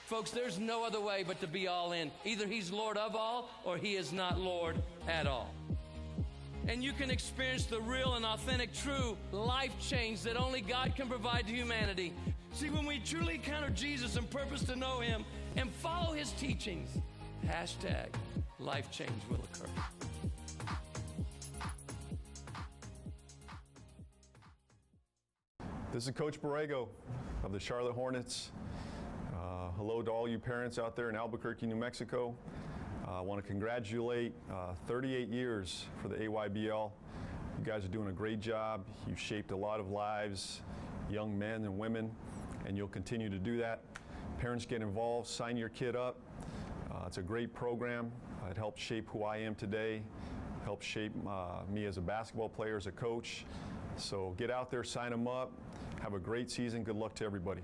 Folks, there's no other way but to be all in. Either he's Lord of all or he is not Lord at all. And you can experience the real and authentic, true life change that only God can provide to humanity. See, when we truly encounter Jesus and purpose to know him and follow his teachings, hashtag life change will occur. This is Coach Borrego of the Charlotte Hornets. Hello to all you parents out there in Albuquerque, New Mexico. I want to congratulate 38 years for the AYBL. You guys are doing a great job. You've shaped a lot of lives, young men and women, and you'll continue to do that. Parents, get involved, sign your kid up. It's a great program. It helped shape who I am today, helped shape me as a basketball player, as a coach. So get out there, sign them up. Have a great season. Good luck to everybody.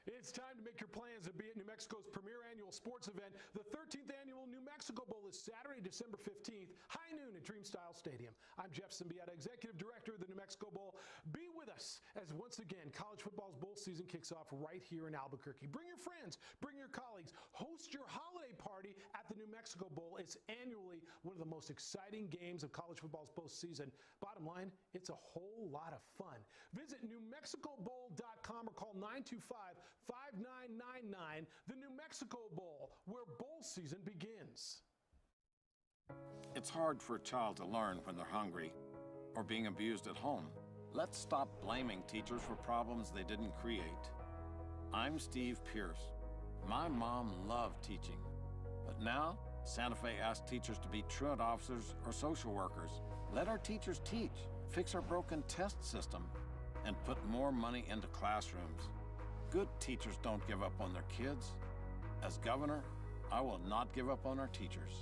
It's time to make your plans to be at New Mexico's premier annual sports event. The 13th annual New Mexico Bowl is Saturday, December 15th, high noon at Dreamstyle Stadium. I'm Jeff Symbieta, Executive Director of the New Mexico Bowl. Be with us as once again college football's bowl season kicks off right here in Albuquerque. Bring your friends, bring your colleagues, host your holiday party at the New Mexico Bowl. It's annually one of the most exciting games of college football's postseason. Bottom line, it's a whole lot of fun. Visit NewMexicoBowl.com or call 925-5999, the New Mexico Bowl, where bowl season begins. It's hard for a child to learn when they're hungry or being abused at home. Let's stop blaming teachers for problems they didn't create. I'm Steve Pierce. My mom loved teaching, but now Santa Fe asks teachers to be truant officers or social workers. Let our teachers teach, fix our broken test system, and put more money into classrooms. Good teachers don't give up on their kids. As governor, I will not give up on our teachers.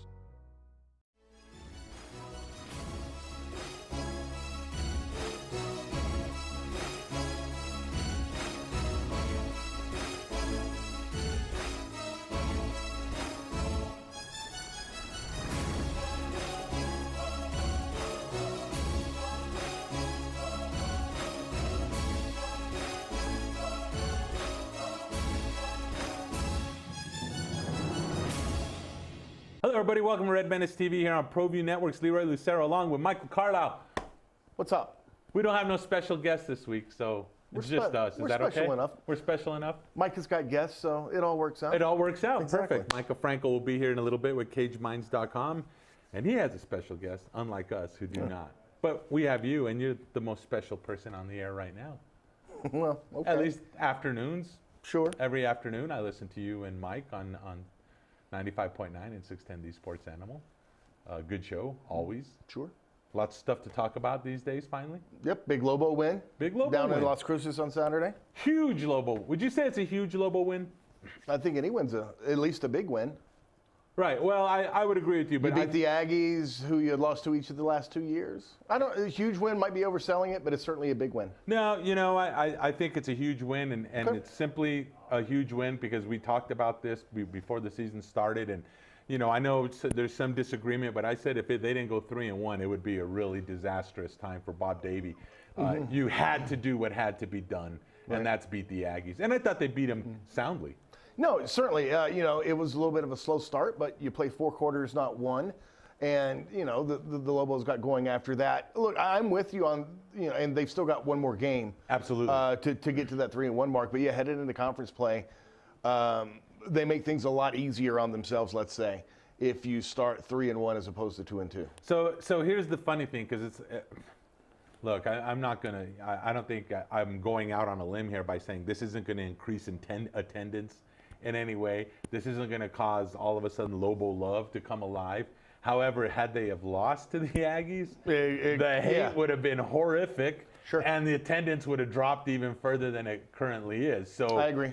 Hello, everybody. Welcome to Red Menace TV here on Proview Network's Leroy Lucero, along with Michael Carlisle. What's up? We don't have no special guests this week, so it's just us. Is that okay? We're special enough. We're special enough? Mike has got guests, so it all works out. It all works out. Exactly. Perfect. Michael Franco will be here in a little bit with CageMinds.com, and he has a special guest, unlike us who do not. But we have you, and you're the most special person on the air right now. Well, okay. At least afternoons. Sure. Every afternoon, I listen to you and Mike on 95.9 and 610 The Sports Animal. Good show, always. Sure. Lots of stuff to talk about these days, finally. Yep, big Lobo win. Big Lobo down win. in Las Cruces on Saturday. Huge Lobo. Would you say it's a huge Lobo win? I think any win's at least a big win. Right. Well, I would agree with you. But you beat the Aggies, who you had lost to each of the last 2 years. A huge win might be overselling it, but it's certainly a big win. No, I think it's a huge win, and Okay. it's simply a huge win because we talked about this before the season started, and I know there's some disagreement, but I said if they didn't go 3-1, it would be a really disastrous time for Bob Davie. You had to do what had to be done, and that's beat the Aggies. And I thought they beat them soundly. No, certainly. It was a little bit of a slow start, but you play 4 quarters, not one. And, the Lobos got going after that. Look, I'm with you on, and they've still got one more game. Absolutely. To get to that 3-1 mark. But yeah, headed into conference play, they make things a lot easier on themselves, let's say, if you start 3-1 as opposed to 2-2. So here's the funny thing, because it's, look, I'm not going to, I don't think I'm going out on a limb here by saying this isn't going to increase attendance in any way. This isn't going to cause all of a sudden Lobo love to come alive. However, had they have lost to the Aggies, the hate would have been horrific. Sure. And the attendance would have dropped even further than it currently is. So I agree.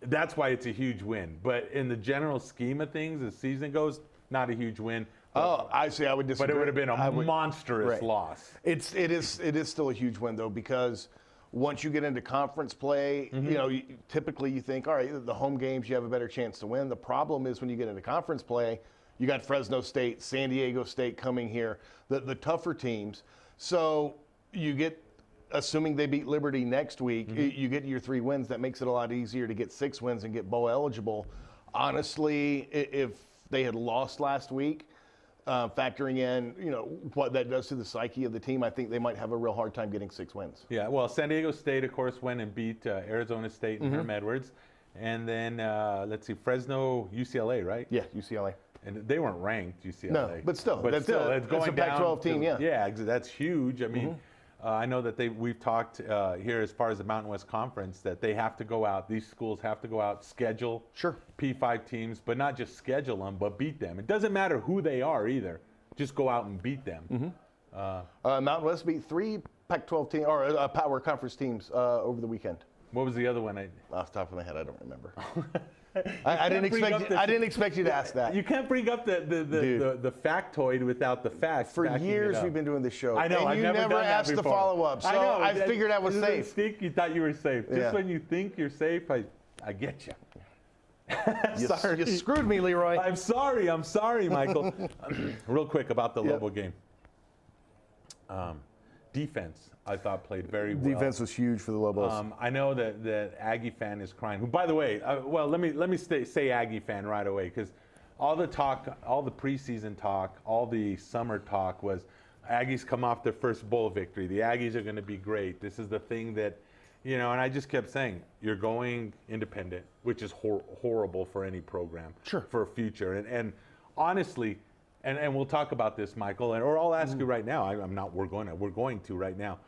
That's why it's a huge win. But in the general scheme of things, as the season goes, not a huge win. I see. I would disagree. But it would have been a monstrous loss. It is still a huge win, though, because once you get into conference play, typically you think, all right, the home games, you have a better chance to win. The problem is when you get into conference play, you got Fresno State, San Diego State coming here, the tougher teams. So you get assuming they beat Liberty next week, you get your 3 wins. That makes it a lot easier to get 6 wins and get bowl eligible. Honestly, if they had lost last week, factoring in, what that does to the psyche of the team, I think they might have a real hard time getting 6 wins. Yeah, well, San Diego State, of course, went and beat Arizona State and Herm Edwards. And then, let's see, Fresno, UCLA, right? Yeah, UCLA. And they weren't ranked, UCLA. No, but still, it's going that's a down. Pac-12 team, yeah. Yeah, that's huge. I mean, I know that we've talked here as far as the Mountain West Conference that they have to go out. These schools have to go out, schedule P5 teams, but not just schedule them, but beat them. It doesn't matter who they are either. Just go out and beat them. Mountain West beat 3 Pac-12 teams or Power Conference teams over the weekend. What was the other one? Off the top of my head, I don't remember. I didn't expect you to ask that. You can't bring up the factoid without the facts. For years we've been doing this show. I know. And I've you never done asked that the before. follow-up, so I figured I was safe. Think you thought you were safe. Just when you think you're safe, I get you. You screwed me, Leroy. I'm sorry, Michael. Real quick about the Lobo game. Defense, I thought, played very well. Defense was huge for the Lobos. I know that Aggie fan is crying. Who, by the way, let me say Aggie fan right away, because all the talk, all the preseason talk, all the summer talk was Aggies come off their first bowl victory. The Aggies are going to be great. This is the thing that, and I just kept saying, you're going independent, which is horrible for any program for a future. And honestly, and we'll talk about this, Michael, or I'll ask you right now. We're going to right now.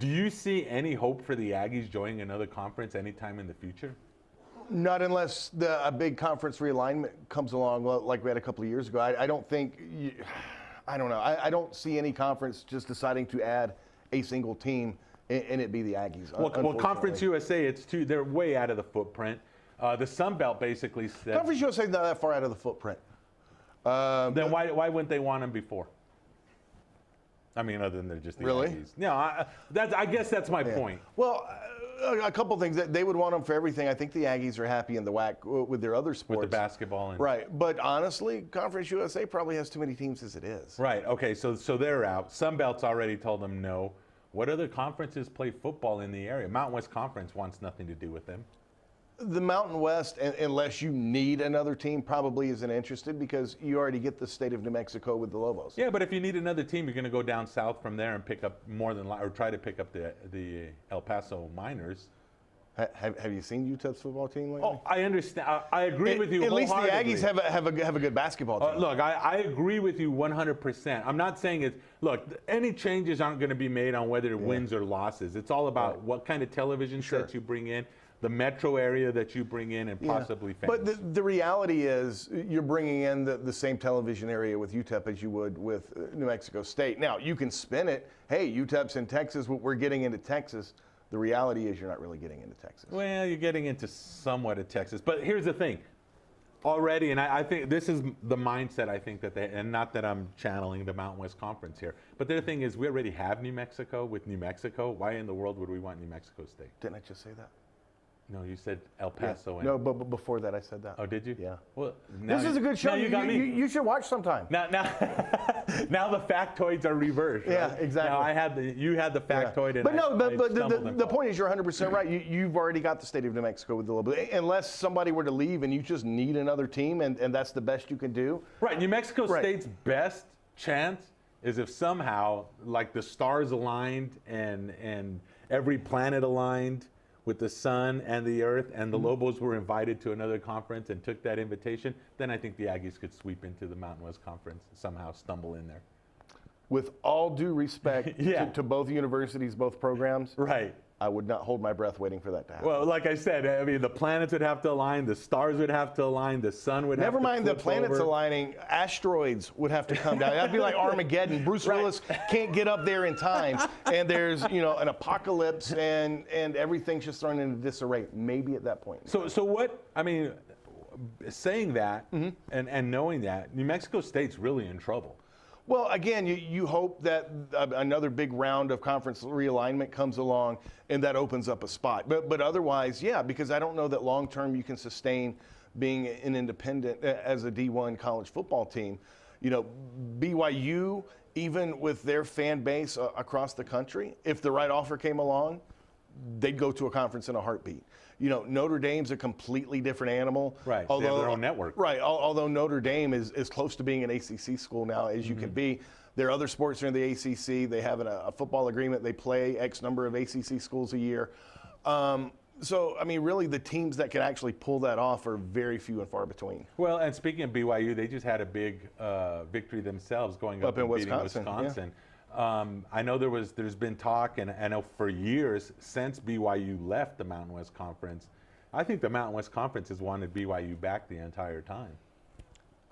Do you see any hope for the Aggies joining another conference anytime in the future? Not unless a big conference realignment comes along, like we had a couple of years ago. I don't think, I don't know. I don't see any conference just deciding to add a single team and it be the Aggies. Well, Conference USA, they're way out of the footprint. The Sun Belt basically said. Conference USA is not that far out of the footprint. Then why wouldn't they want them before? I mean, other than they're just the Aggies. No, I guess that's my point. Well, a couple things. That they would want them for everything. I think the Aggies are happy in the WAC with their other sports. With the basketball. Right. But honestly, Conference USA probably has too many teams as it is. Right. Okay, so they're out. Sunbelt's already told them no. What other conferences play football in the area? Mountain West Conference wants nothing to do with them. The Mountain West, unless you need another team, probably isn't interested because you already get the state of New Mexico with the Lobos. Yeah, but if you need another team, you're going to go down south from there and pick up or try to pick up the El Paso Miners. Have you seen UTEP's football team lately? Oh, I understand. I agree with you. At least the wholeheartedly. Aggies have a good basketball team. Look, I agree with you 100%. I'm not saying any changes aren't going to be made on whether it wins or losses. It's all about what kind of television sets you bring in, the metro area that you bring in, and possibly fans. But the reality is you're bringing in the same television area with UTEP as you would with New Mexico State. Now, you can spin it. Hey, UTEP's in Texas. We're getting into Texas. The reality is you're not really getting into Texas. Well, you're getting into somewhat of Texas. But here's the thing. Already, and I think this is the mindset I think that and not that I'm channeling the Mountain West Conference here, but the thing is we already have New Mexico with New Mexico. Why in the world would we want New Mexico State? Didn't I just say that? No, you said El Paso. No, but before that I said that. Oh, did you? Yeah. Well, this is a good show. You got me. You should watch sometime. Now the factoids are reversed. Right? Yeah, exactly. Now you had the factoid, and but the point is you're 100% right. You've already got the state of New Mexico with the Lobos. Unless somebody were to leave and you just need another team, and that's the best you can do. Right. New Mexico State's best chance is if somehow like the stars aligned and every planet aligned with the sun and the earth, and the Lobos were invited to another conference and took that invitation, then I think the Aggies could sweep into the Mountain West Conference and somehow stumble in there. With all due respect to both universities, both programs, right? I would not hold my breath waiting for that to happen. Well, like I said, I mean, the planets would have to align, the stars would have to align, the sun would have to Never mind the flip planets over. aligning, asteroids would have to come down. That'd be like Armageddon. Bruce Willis can't get up there in time, and there's an apocalypse, and everything's just thrown into disarray. Maybe at that point. So what? I mean, saying that and knowing that, New Mexico State's really in trouble. Well, again, you hope that another big round of conference realignment comes along and that opens up a spot. But otherwise, because I don't know that long term you can sustain being an independent as a D1 college football team. BYU even with their fan base across the country, if the right offer came along, they'd go to a conference in a heartbeat. You know, Notre Dame's a completely different animal. Right, they have their own network. Right, although Notre Dame is close to being an ACC school now as you can be. Their other sports are in the ACC. They have a football agreement. They play X number of ACC schools a year. So, I mean, really the teams that can actually pull that off are very few and far between. Well, and speaking of BYU, they just had a big victory themselves going up in and beating Wisconsin, Wisconsin. I know there's been talk, and I know for years since BYU left the Mountain West Conference, I think the Mountain West Conference has wanted BYU back the entire time.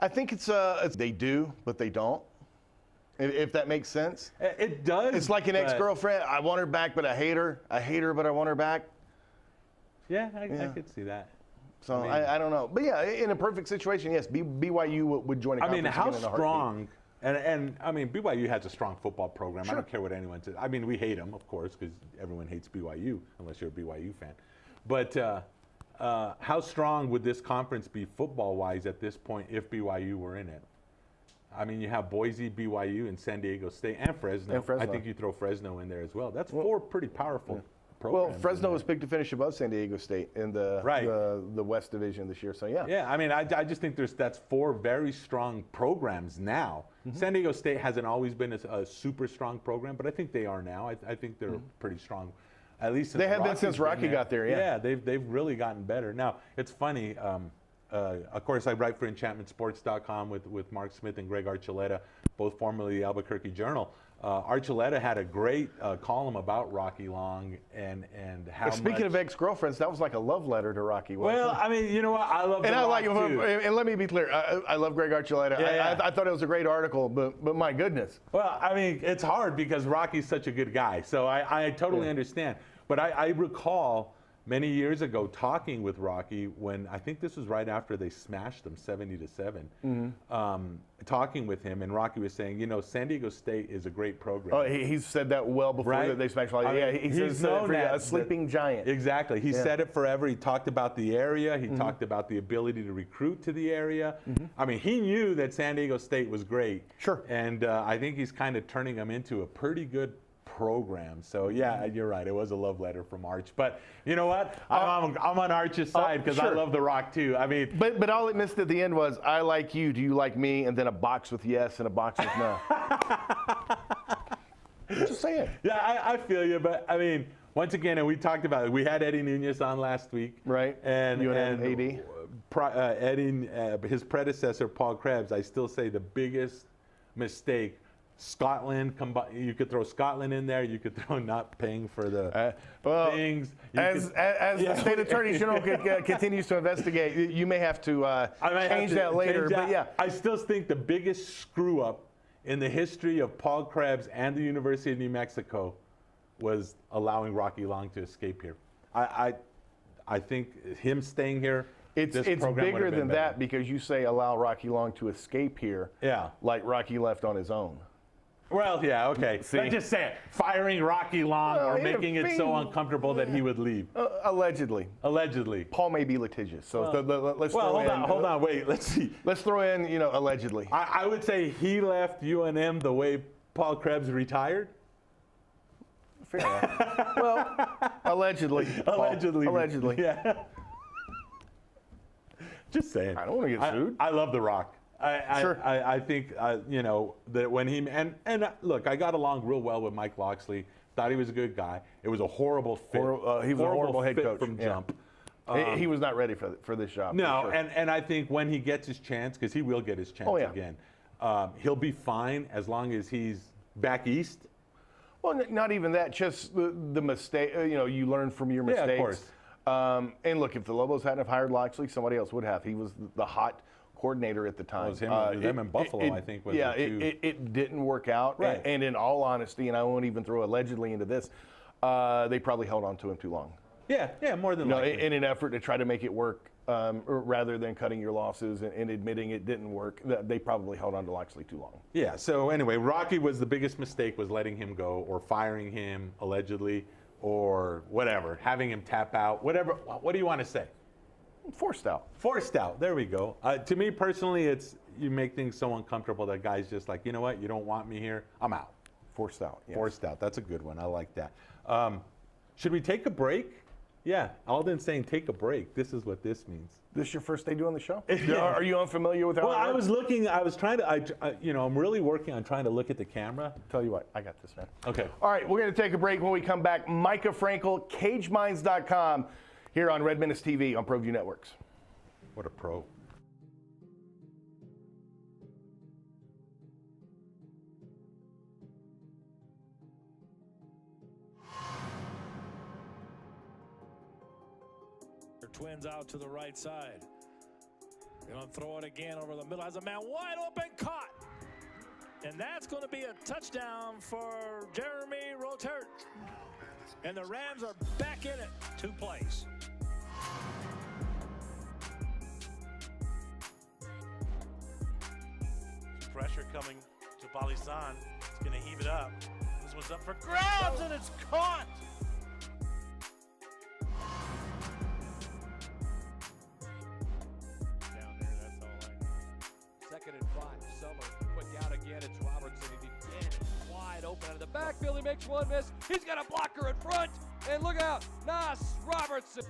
I think it's they do, but they don't. If that makes sense. It does. It's like an ex-girlfriend. I want her back, but I hate her. I hate her, but I want her back. Yeah, I could see that. So I don't know. But yeah, in a perfect situation, yes, BYU would join a conference. I mean, how again in a strong, and I mean, BYU has a strong football program. Sure. I don't care what anyone says. I mean, we hate them, of course, because everyone hates BYU, unless you're a BYU fan. But how strong would this conference be football-wise at this point if BYU were in it? I mean, you have Boise, BYU, and San Diego State, and Fresno. I think you throw Fresno in there as well. That's four pretty powerful programs. Well, Fresno was picked to finish above San Diego State in the West Division this year. So yeah. Yeah, I mean, I just think that's four very strong programs now. San Diego State hasn't always been a super strong program, but I think they are now. I think they're pretty strong. At least they have been since Rocky got there. Yeah, they've really gotten better. Now it's funny. Of course, I write for enchantmentsports.com with Mark Smith and Greg Archuleta, both formerly the Albuquerque Journal. Archuleta had a great column about Rocky Long and how. Speaking of ex-girlfriends, that was like a love letter to Rocky. Well, I mean, you know what? I love. And I like. too. And let me be clear. I love Greg Archuleta. I thought it was a great article, but my goodness. Well, I mean, it's hard because Rocky's such a good guy, so I totally understand. But I recall many years ago talking with Rocky when I think this was right after they smashed them 70-7. Talking with him, and Rocky was saying, you know, San Diego State is a great program. Oh, he's said that well before they smashed. He's known that a sleeping giant. Exactly. He said it forever. He talked about the area. He talked about the ability to recruit to the area. I mean, he knew that San Diego State was great. Sure. And I think he's kind of turning them into a pretty good program. So yeah, you're right. It was a love letter from Arch. But you know what? I'm on Arch's side because I love The Rock too. I mean, but all it missed at the end was I like you. Do you like me? And then a box with yes and a box with no. Just saying. Yeah, I feel you. But I mean, once again, and we talked about it. We had Eddie Nunez on last week. Right. And AD. Eddie, his predecessor, Paul Krebs, I still say the biggest mistake. Scotland, you could throw Scotland in there. You could throw not paying for the things. As the state attorney general continues to investigate, you may have to change that later. But yeah, I still think the biggest screw up in the history of Paul Krebs and the University of New Mexico was allowing Rocky Long to escape here. I think him staying here. It's bigger than that because you say allow Rocky Long to escape here. Yeah. Like Rocky left on his own. Well, yeah, okay. I'm just saying, firing Rocky Long or making it so uncomfortable that he would leave. Allegedly. Allegedly. Paul may be litigious, so let's throw in. Hold on, wait. Let's see. Let's throw in, allegedly. I would say he left UNM the way Paul Krebs retired. Fair enough. Well, allegedly. Allegedly. Paul. Allegedly. Yeah. Just saying. I don't want to get sued. I love The Rock. Sure. I think, that when he, and look, I got along real well with Mike Loxley. Thought he was a good guy. It was a horrible fit. He was a horrible head coach from jump. He was not ready for this job. No, sure. and I think when he gets his chance, because he will get his chance again, he'll be fine as long as he's back east. Well, not even that. Just the mistake. You learn from your mistakes. Yeah, of course. And look, if the Lobos hadn't have hired Loxley, somebody else would have. He was the hot coordinator at the time. It was him and Buffalo, I think. Was it didn't work out. Right. And in all honesty, and I won't even throw allegedly into this, they probably held on to him too long. Yeah, more than likely. In an effort to try to make it work, rather than cutting your losses and admitting it didn't work, they probably held on to Loxley too long. Yeah, so anyway, Rocky was the biggest mistake was letting him go or firing him allegedly or whatever, having him tap out, whatever. What do you want to say? Forced out. Forced out. There we go. To me personally, you make things so uncomfortable that guys just like, you know what, you don't want me here, I'm out. Forced out. Yes. Forced out. That's a good one. I like that. Should we take a break? Yeah, Alden's saying take a break. This is what this means. This is your first day doing the show? Are you unfamiliar with how Well, it I works? was looking, I was trying to, I'm really working on trying to look at the camera. Tell you what, I got this, man. Okay. All right, we're going to take a break. When we come back, Micah Frankel, CageMinds.com, here on Red Menace TV on Proview Networks. What a pro. Twins out to the right side. Gonna throw it again over the middle. Has a man wide open, caught. And that's going to be a touchdown for Jeremy Rotert. And the Rams are back in it. 2 plays. Pressure coming to Balizan. It's going to heave it up. This one's up for grabs, and it's caught. Down there, that's all I know. 2nd and 5. Summer, quick out again. It's Robertson. He's again wide open out of the backfield. He makes one miss. He's got a blocker in front. And look out, Nas Robertson.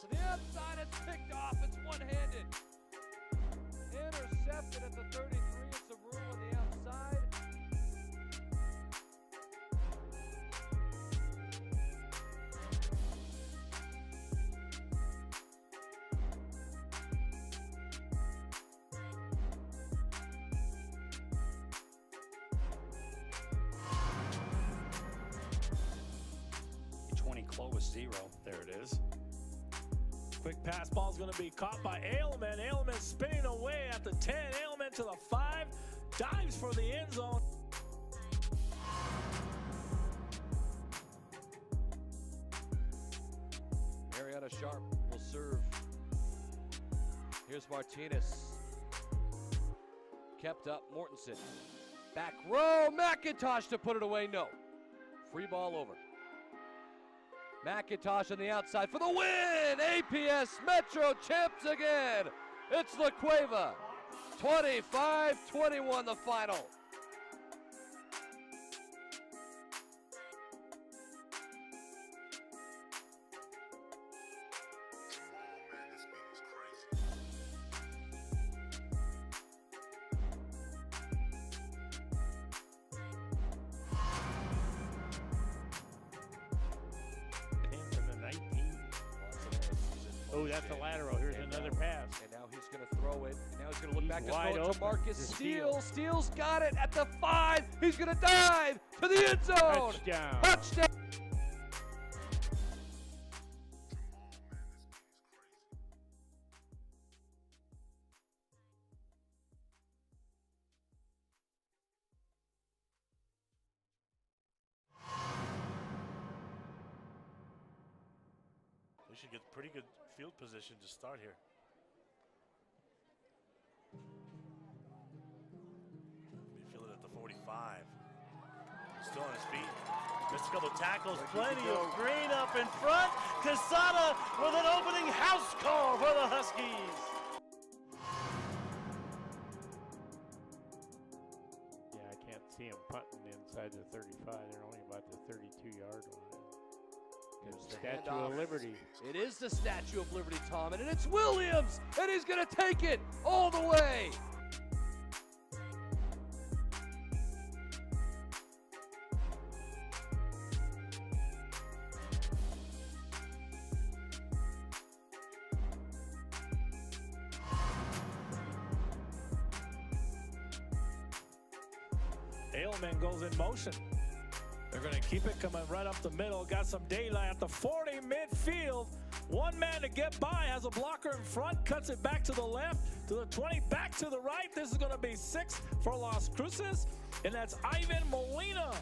To the outside, it's picked off. It's one-handed. Intercepted at the 33. It's a room on the outside. Close 0. There it is. Quick pass ball's going to be caught by Ailman. Ailman spinning away at the 10. Ailman to the 5. Dives for the end zone. Marietta Sharp will serve. Here's Martinez. Kept up. Mortensen. Back row. McIntosh to put it away. No. Free ball over. McIntosh on the outside for the win! APS Metro champs again! It's La Cueva. 25-21 the final. Oh, that's a lateral. Here's another pass. And now he's going to throw it. And now he's going to look back to wide throw it to open. Marcus It's Steele. Steele's got it at the 5. He's going to dive to the end zone. Touchdown. Touchdown. We should get pretty good field position to start here. Midfield at the 45. Still on his feet. Missed a couple tackles. Plenty of green up in front. Quesada with an opening house call for the Huskies. Yeah, I can't see him punting inside the 35. They're only about the 32-yard line. There's the Statue handoff. of Liberty. It is the Statue of Liberty, Tom, and it's Williams, and he's going to take it all the way. Ailman goes in motion. They're going to keep it coming right up the middle. Got some daylight at the 40 midfield. One man to get by, has a blocker in front, cuts it back to the left, to the 20, back to the right. This is going to be 6 for Las Cruces, and that's Ivan Molina.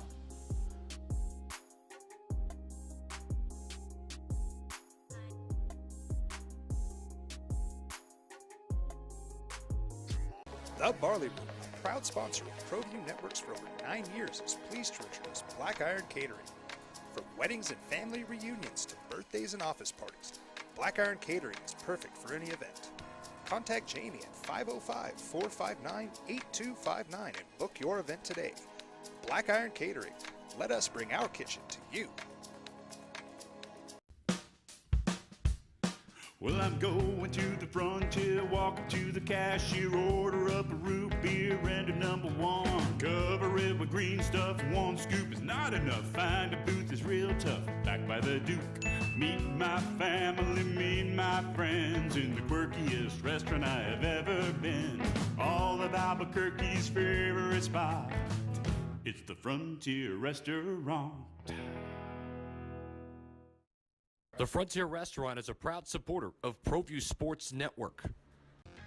The Barley Room, a proud sponsor of Proview Networks for over 9 years, is pleased to introduce Black Iron Catering. From weddings and family reunions to birthdays and office parties, Black Iron Catering is perfect for any event. Contact Jamie at 505-459-8259 and book your event today. Black Iron Catering. Let us bring our kitchen to you. Well, I'm going to the frontier, walk up to the cashier, order up a root beer and a number one. Cover it with green stuff, one scoop is not enough. Find a booth is real tough, back by the Duke. Meet my family, meet my friends in the quirkiest restaurant I have ever been. All of Albuquerque's favorite spot, it's the Frontier Restaurant. The Frontier Restaurant is a proud supporter of Proview Sports Network.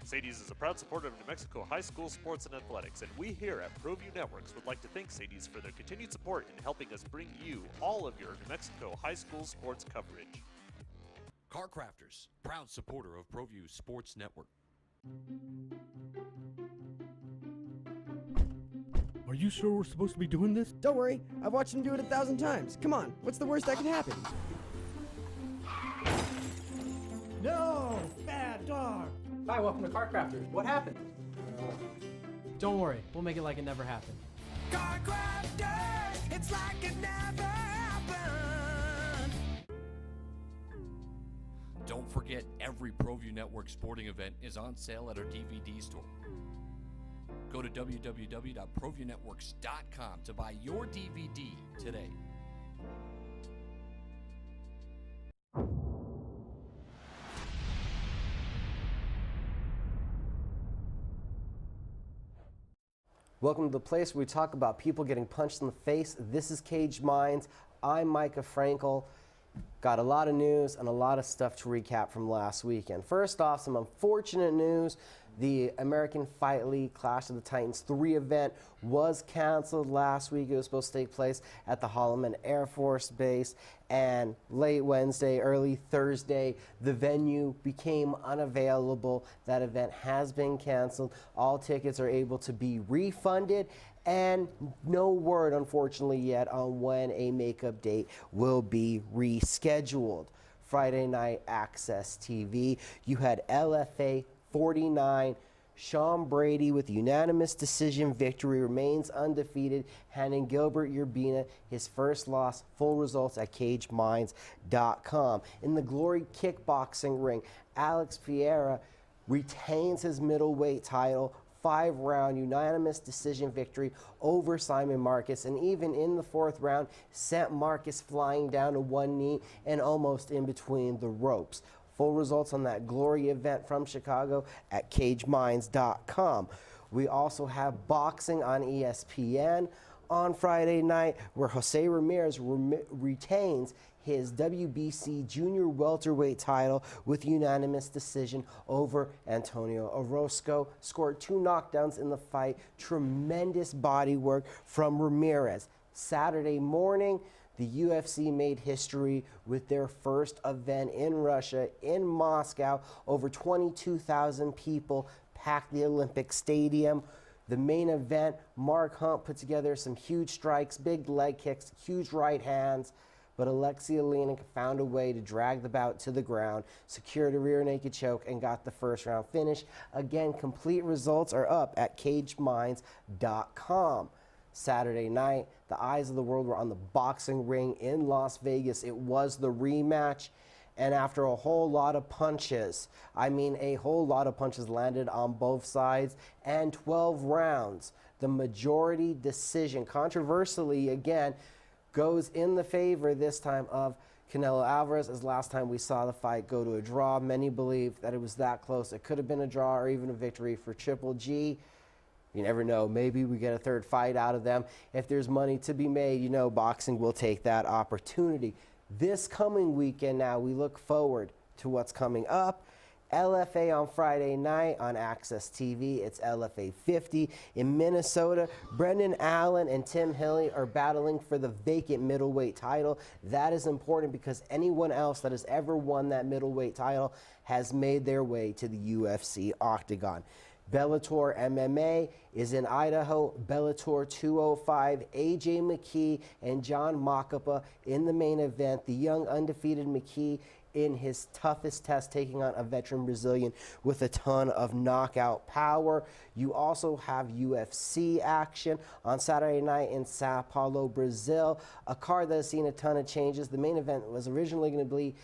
Sadie's is a proud supporter of New Mexico high school sports and athletics, and we here at Proview Networks would like to thank Sadie's for their continued support in helping us bring you all of your New Mexico high school sports coverage. Car Crafters, proud supporter of Proview Sports Network. Are you sure we're supposed to be doing this? Don't worry, I've watched him do it 1,000 times. Come on, what's the worst that can happen? No! Bad dog! Hi, welcome to Car Crafters. What happened? Don't worry, we'll make it like it never happened. Car Crafters, it's like it never happened. Don't forget, every Proview Network sporting event is on sale at our DVD store. Go to www.proviewNetworks.com to buy your DVD today. Welcome to the place where we talk about people getting punched in the face. This is Caged Minds. I'm Micah Frankel. Got a lot of news and a lot of stuff to recap from last weekend. First off, some unfortunate news. The American Fight League Clash of the Titans 3 event was canceled last week. It was supposed to take place at the Holloman Air Force Base, and late Wednesday, early Thursday, the venue became unavailable. That event has been canceled. All tickets are able to be refunded, and no word, unfortunately, yet on when a makeup date will be rescheduled. Friday night Access TV, you had LFA 49. Sean Brady with unanimous decision victory remains undefeated, handing Gilbert Urbina his first loss. Full results at CageMinds.com. In the Glory Kickboxing ring, Alex Pereira retains his middleweight title. 5-round unanimous decision victory over Simon Marcus, and even in the 4th round sent Marcus flying down to one knee and almost in between the ropes. Full results on that Glory event from Chicago at CageMinds.com. We also have boxing on ESPN on Friday night, where Jose Ramirez retains his WBC junior welterweight title with unanimous decision over Antonio Orozco. Scored 2 knockdowns in the fight. Tremendous body work from Ramirez. Saturday morning, the UFC made history with their first event in Russia, in Moscow. Over 22,000 people packed the Olympic Stadium. The main event, Mark Hunt put together some huge strikes, big leg kicks, huge right hands, but Alexei Oleinik found a way to drag the bout to the ground, secured a rear naked choke, and got the first round finish. Again, complete results are up at CageMinds.com. Saturday night, the eyes of the world were on the boxing ring in Las Vegas. It was the rematch, and after a whole lot of punches, I mean a whole lot of punches landed on both sides, and 12 rounds, the majority decision, controversially again, goes in the favor this time of Canelo Alvarez. As last time we saw the fight go to a draw, many believe that it was that close. It could have been a draw or even a victory for Triple G. You never know. Maybe we get a third fight out of them. If there's money to be made, you know boxing will take that opportunity. This coming weekend now, we look forward to what's coming up. LFA on Friday night on Access TV. It's LFA 50 in Minnesota. Brendan Allen and Tim Hilly are battling for the vacant middleweight title. That is important because anyone else that has ever won that middleweight title has made their way to the UFC octagon. Bellator MMA is in Idaho. Bellator 205, AJ McKee and John Makapa in the main event. The young undefeated McKee in his toughest test, taking on a veteran Brazilian with a ton of knockout power. You also have UFC action on Saturday night in Sao Paulo, Brazil, a card that has seen a ton of changes. The main event was originally going to be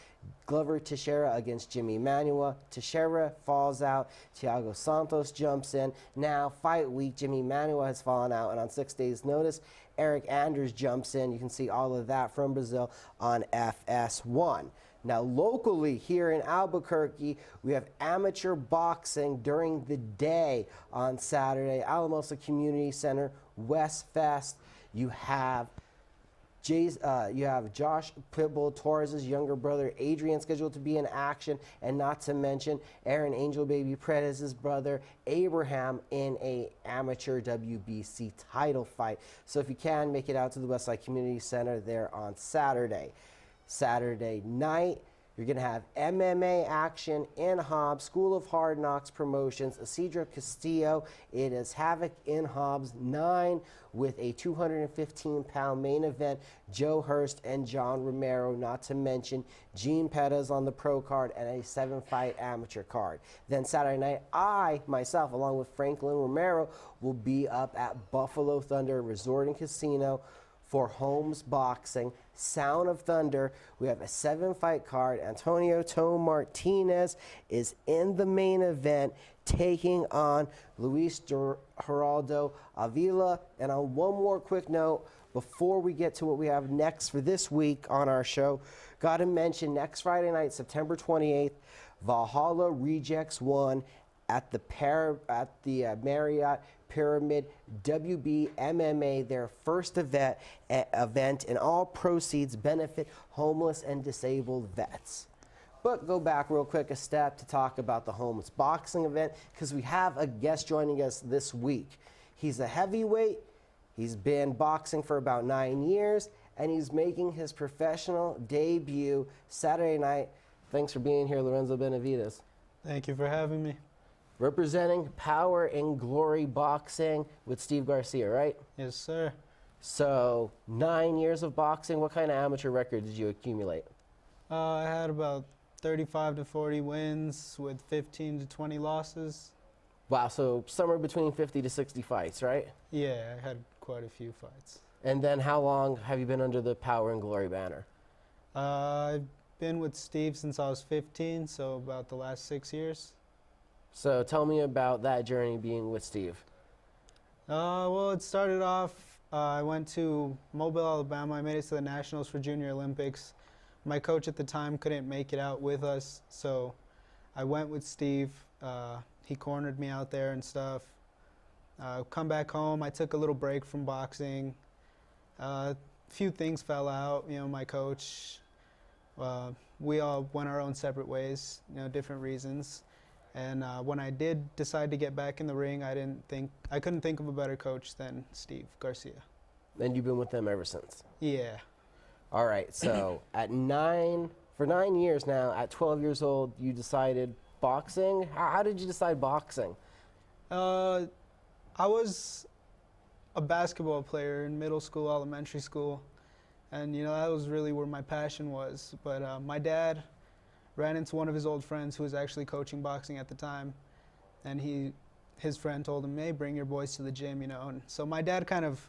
Glover Teixeira against Jimmy Manuwa. Teixeira falls out. Thiago Santos jumps in. Now, fight week, Jimmy Manuwa has fallen out, and on 6 days' notice, Eric Anders jumps in. You can see all of that from Brazil on FS1. Now, locally here in Albuquerque, we have amateur boxing during the day on Saturday. Alamosa Community Center, West Fest. You have Josh Pitbull Torres' younger brother, Adrian, scheduled to be in action, and not to mention Aaron Angel Baby Perez's brother, Abraham, in a amateur WBC title fight. So if you can, make it out to the Westside Community Center there on Saturday. Saturday night, you're going to have MMA action in Hobbs, School of Hard Knocks Promotions, Isidro Castillo. It is Havoc in Hobbs 9 with a 215-pound main event, Joe Hurst and John Romero, not to mention Gene Pettis on the pro card and a 7-fight amateur card. Then Saturday night, I, myself, along with Franklin Romero, will be up at Buffalo Thunder Resort and Casino for Holmes Boxing, Sound of Thunder. We have a 7-fight card. Antonio Tom Martinez is in the main event, taking on Luis Geraldo Avila. And on one more quick note, before we get to what we have next for this week on our show, got to mention next Friday night, September 28th, Valhalla Rejects 1 at the Marriott Pyramid WB MMA, their first event, and all proceeds benefit homeless and disabled vets. But go back real quick a step to talk about the Homeless Boxing event, because we have a guest joining us this week. He's a heavyweight. He's been boxing for about 9 years, and he's making his professional debut Saturday night. Thanks for being here, Lorenzo Benavides. Thank you for having me. Representing Power and Glory Boxing with Steve Garcia, right? Yes, sir. So, 9 years of boxing. What kind of amateur record did you accumulate? I had about 35 to 40 wins with 15 to 20 losses. Wow, so somewhere between 50 to 60 fights, right? Yeah, I had quite a few fights. And then how long have you been under the Power and Glory banner? I've been with Steve since I was 15, so about the last 6 years. So tell me about that journey being with Steve. Well, it started off, I went to Mobile, Alabama. I made it to the Nationals for Junior Olympics. My coach at the time couldn't make it out with us, so I went with Steve. He cornered me out there and stuff. Come back home, I took a little break from boxing. A few things fell out, my coach. We all went our own separate ways, different reasons. And when I did decide to get back in the ring, I couldn't think of a better coach than Steve Garcia. And you've been with them ever since? Yeah. All right, so for 9 years now, at 12 years old, you decided boxing. How did you decide boxing? I was a basketball player in middle school, elementary school, and that was really where my passion was. But my dad ran into one of his old friends who was actually coaching boxing at the time, and his friend told him, hey, bring your boys to the gym, and so my dad kind of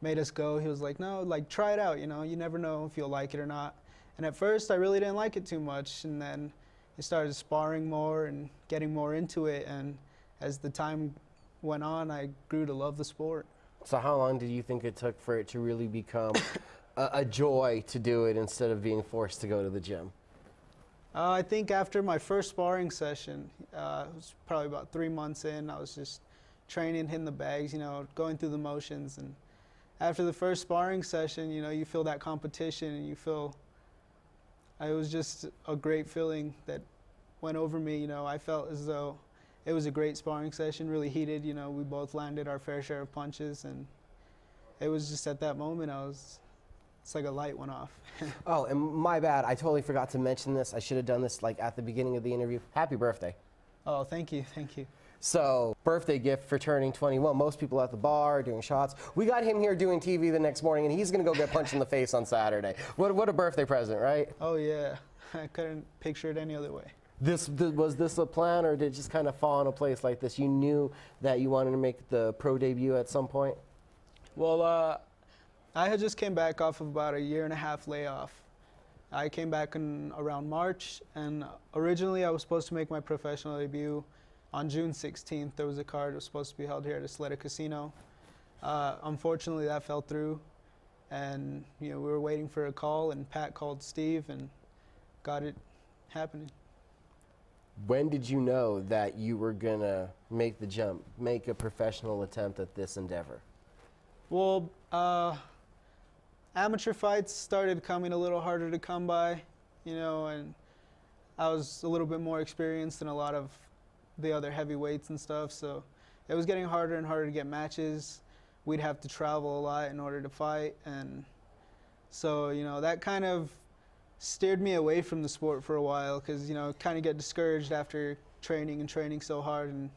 made us go. He was like, no, try it out, you never know if you'll like it or not. And at first I really didn't like it too much, and then I started sparring more and getting more into it, and as the time went on, I grew to love the sport. So how long did you think it took for it to really become a joy to do it instead of being forced to go to the gym? I think after my first sparring session, it was probably about 3 months in, I was just training, hitting the bags, going through the motions. And after the first sparring session, you feel that competition, and it was just a great feeling that went over me. I felt as though it was a great sparring session, really heated. We both landed our fair share of punches, and it was just at that moment it's like a light went off. Oh, and my bad. I totally forgot to mention this. I should have done this at the beginning of the interview. Happy birthday. Oh, thank you. Thank you. So, birthday gift for turning 21. Most people at the bar doing shots. We got him here doing TV the next morning, and he's going to go get punched in the face on Saturday. What a birthday present, right? Oh, yeah. I couldn't picture it any other way. Was this a plan, or did it just kind of fall into place like this? You knew that you wanted to make the pro debut at some point? Well, I had just came back off of about a 1.5 year layoff. I came back in around March, and originally I was supposed to make my professional debut on June 16th. There was a card that was supposed to be held here at Isleta Casino. Unfortunately, that fell through, and we were waiting for a call, and Pat called Steve and got it happening. When did you know that you were gonna make the jump, make a professional attempt at this endeavor? Well, amateur fights started coming a little harder to come by, and I was a little bit more experienced than a lot of the other heavyweights and stuff, so it was getting harder and harder to get matches. We'd have to travel a lot in order to fight, and so, that kind of steered me away from the sport for a while, because, kind of get discouraged after training so hard and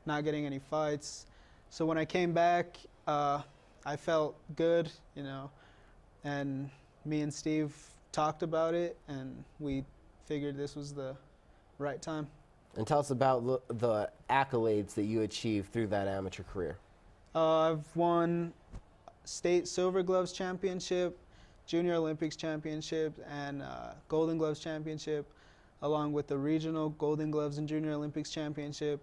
not getting any fights. So when I came back, I felt good, and me and Steve talked about it, and we figured this was the right time. And tell us about the accolades that you achieved through that amateur career. I've won state Silver Gloves Championship, Junior Olympics Championship, and Golden Gloves Championship, along with the regional Golden Gloves and Junior Olympics Championship.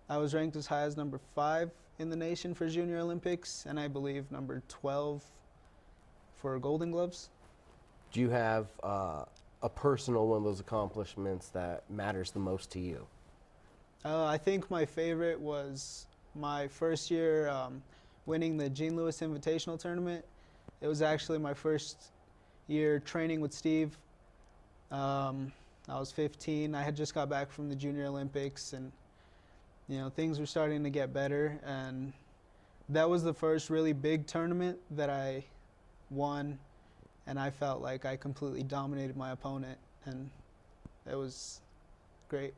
I was ranked as high as number 5 in the nation for Junior Olympics, and I believe number 12 for Golden Gloves. Do you have a personal one of those accomplishments that matters the most to you? I think my favorite was my first year winning the Gene Lewis Invitational Tournament. It was actually my first year training with Steve. I was 15. I had just got back from the Junior Olympics, and things were starting to get better, and that was the first really big tournament that I won, and I felt like I completely dominated my opponent, and it was great.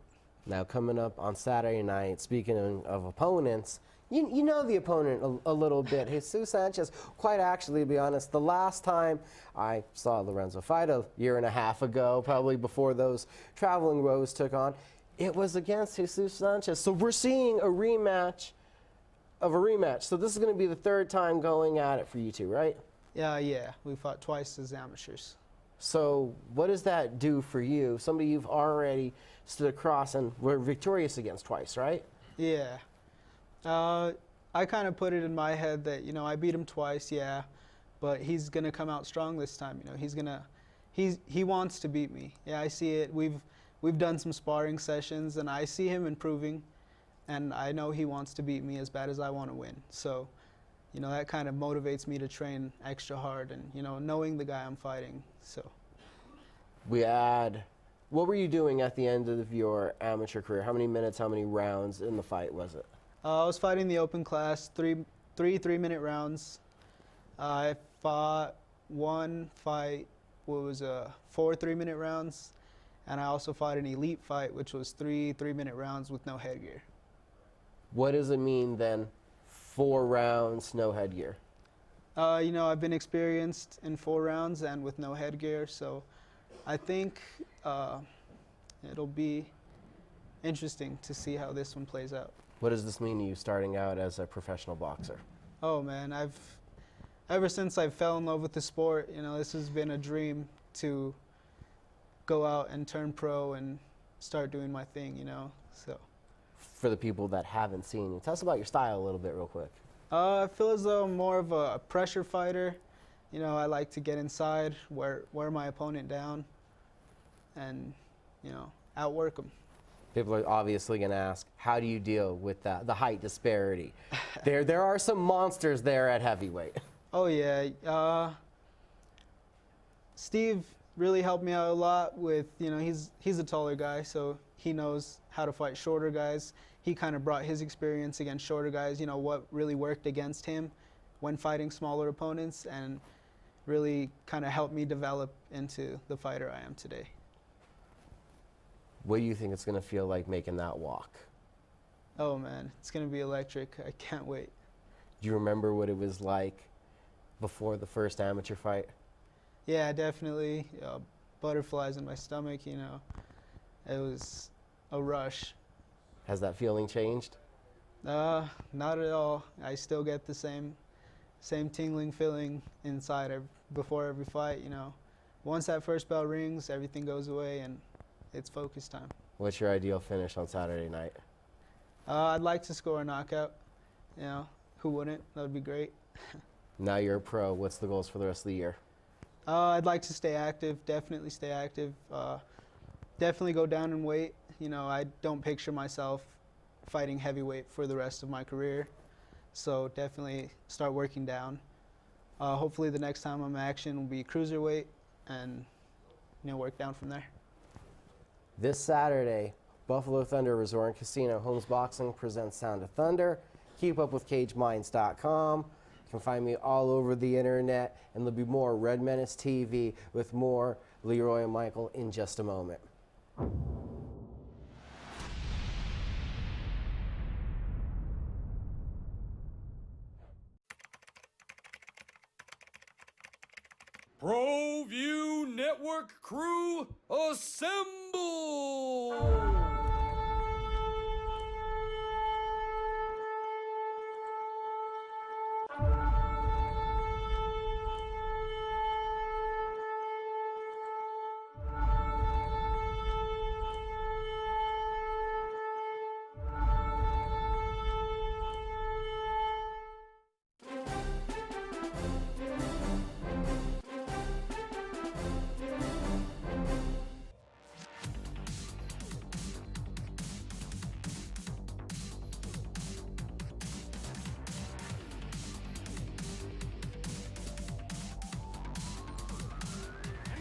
Now, coming up on Saturday night, speaking of opponents, you know the opponent a little bit. Jesus Sanchez, quite actually, to be honest, the last time I saw Lorenzo fight a 1.5 years ago, probably before those traveling woes took on, it was against Jesus Sanchez. So we're seeing a rematch of a rematch. So this is going to be the 3rd time going at it for you two, right? Yeah, we fought twice as amateurs. So what does that do for you? Somebody you've already stood across and were victorious against twice, right? Yeah. I kind of put it in my head that, I beat him twice, yeah, but he's going to come out strong this time. He wants to beat me. Yeah, I see it. We've done some sparring sessions, and I see him improving, and I know he wants to beat me as bad as I want to win. So, that kind of motivates me to train extra hard and, knowing the guy I'm fighting, so. What were you doing at the end of your amateur career? How many minutes, how many rounds in the fight was it? I was fighting the open class, three 3-minute rounds. I fought one fight, 4 3-minute rounds, and I also fought an elite fight, which was 3 3-minute rounds with no headgear. What does it mean then, 4 rounds, no headgear? I've been experienced in 4 rounds and with no headgear, so I think it'll be interesting to see how this one plays out. What does this mean to you starting out as a professional boxer? Oh man, ever since I fell in love with the sport, this has been a dream to go out and turn pro and start doing my thing, so. For the people that haven't seen you, tell us about your style a little bit real quick. I feel as though I'm more of a pressure fighter. I like to get inside, wear my opponent down, and, outwork them. People are obviously going to ask, how do you deal with the height disparity? There are some monsters there at heavyweight. Oh yeah, Steve really helped me out a lot with, he's a taller guy, so he knows how to fight shorter guys. He kind of brought his experience against shorter guys, what really worked against him when fighting smaller opponents, and really kind of helped me develop into the fighter I am today. What do you think it's going to feel like making that walk? Oh man, it's gonna be electric. I can't wait. Do you remember what it was like before the first amateur fight? Yeah, definitely. Butterflies in my stomach, you know. It was a rush. Has that feeling changed? Not at all. I still get the same tingling feeling inside before every fight, you know. Once that first bell rings, everything goes away and it's focus time. What's your ideal finish on Saturday night? I'd like to score a knockout. You know, who wouldn't? That would be great. Now you're a pro. What's the goals for the rest of the year? I'd like to stay active, definitely stay active. Definitely go down in weight. You know, I don't picture myself fighting heavyweight for the rest of my career. So definitely start working down. Hopefully the next time I'm in action will be cruiserweight and, you know, work down from there. This Saturday, Buffalo Thunder Resort and Casino Holmes Boxing presents Sound of Thunder. Keep up with CageMinds.com. You can find me all over the internet, and there'll be more Red Menace TV with more Leroy and Michael in just a moment. Proview Network crew, assemble!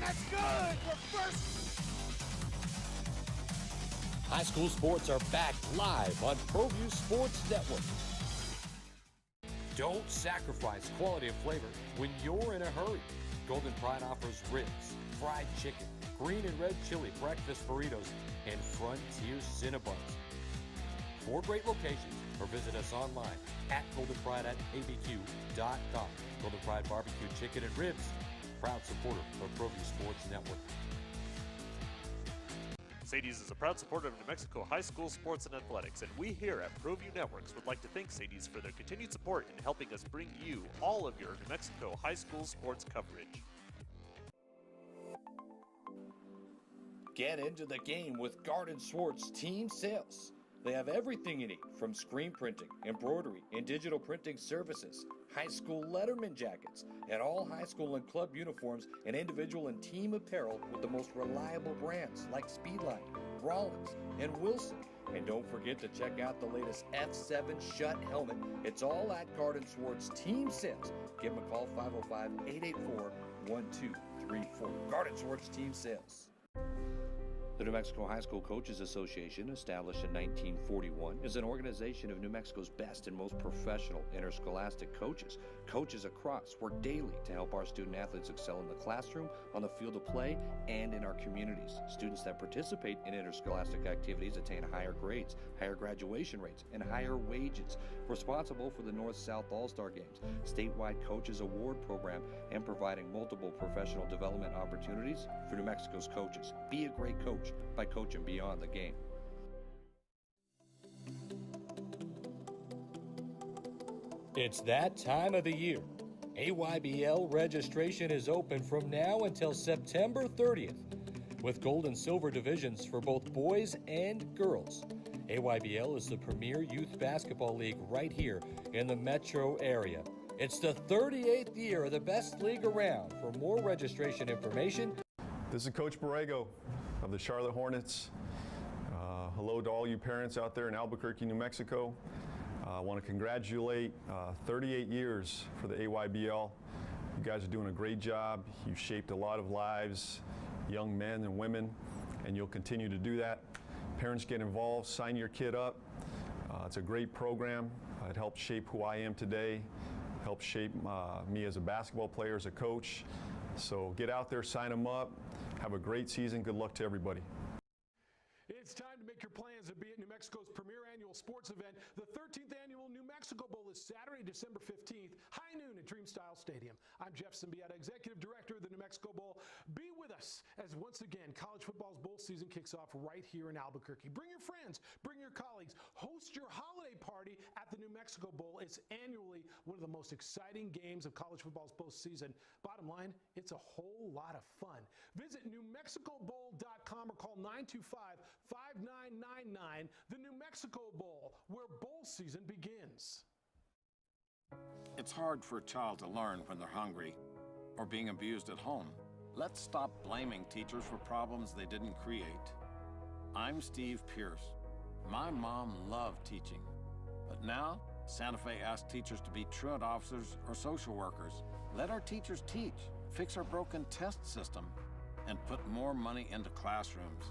That's good. We're first. High school sports are back live on Proview Sports Network. Don't sacrifice quality of flavor when you're in a hurry. Golden Pride offers ribs, fried chicken, green and red chili breakfast burritos, and Frontier Cinnabons. 4 great locations, or visit us online at goldenpride@abq.com. Golden Pride Barbecue Chicken and Ribs, proud supporter of Proview Sports Network. Sadie's is a proud supporter of New Mexico high school sports and athletics, and we here at Proview Networks would like to thank Sadie's for their continued support in helping us bring you all of your New Mexico high school sports coverage. Get into the game with Garden Swartz Team Sales. They have everything you need, from screen printing, embroidery, and digital printing services, high school letterman jackets, and all high school and club uniforms and individual and team apparel with the most reliable brands like Speedline, Rollins, and Wilson. And don't forget to check out the latest F7 Shut helmet. It's all at Garden Swartz Team Sales. Give them a call, 505-884-1234. Garden Swartz Team Sales. The New Mexico High School Coaches Association, established in 1941, is an organization of New Mexico's best and most professional interscholastic coaches. Coaches across work daily to help our student athletes excel in the classroom, on the field of play, and in our communities. Students that participate in interscholastic activities attain higher grades, higher graduation rates, and higher wages. Responsible for the North-South All-Star Games, statewide Coaches Award Program, and providing multiple professional development opportunities for New Mexico's coaches. Be a great coach by coaching beyond the game. It's that time of the year. AYBL registration is open from now until September 30th, with gold and silver divisions for both boys and girls. AYBL is the premier youth basketball league right here in the metro area. It's the 38th year of the best league around. For more registration information, This is Coach Borrego of the Charlotte Hornets. Hello to all you parents out there in Albuquerque, New Mexico. I want to congratulate 38 years for the AYBL. You guys are doing a great job. You've shaped a lot of lives, young men and women, and you'll continue to do that. Parents, get involved, sign your kid up. It's a great program. It helped shape who I am today, helped shape me as a basketball player, as a coach. So get out there, sign them up. Have a great season. Good luck to everybody. It's time to make your plans to be at New Mexico's premier annual sports event. The 13th annual New Mexico Bowl is Saturday, December 15th, high noon at Dreamstyle Stadium. I'm Jeff Symbieta, Executive Director of the New Mexico Bowl. Be with us as once again college football's bowl season kicks off right here in Albuquerque. Bring your friends, bring your colleagues, host your holiday party at the New Mexico Bowl. It's annually one of the most exciting games of college football's postseason. Bottom line, it's a whole lot of fun. Visit NewMexicoBowl.com or call 925-5999. The New Mexico Bowl, where bowl season begins. It's hard for a child to learn when they're hungry or being abused at home. Let's stop blaming teachers for problems they didn't create. I'm Steve Pierce. My mom loved teaching, but now Santa Fe asks teachers to be truant officers or social workers. Let our teachers teach, fix our broken test system, and put more money into classrooms.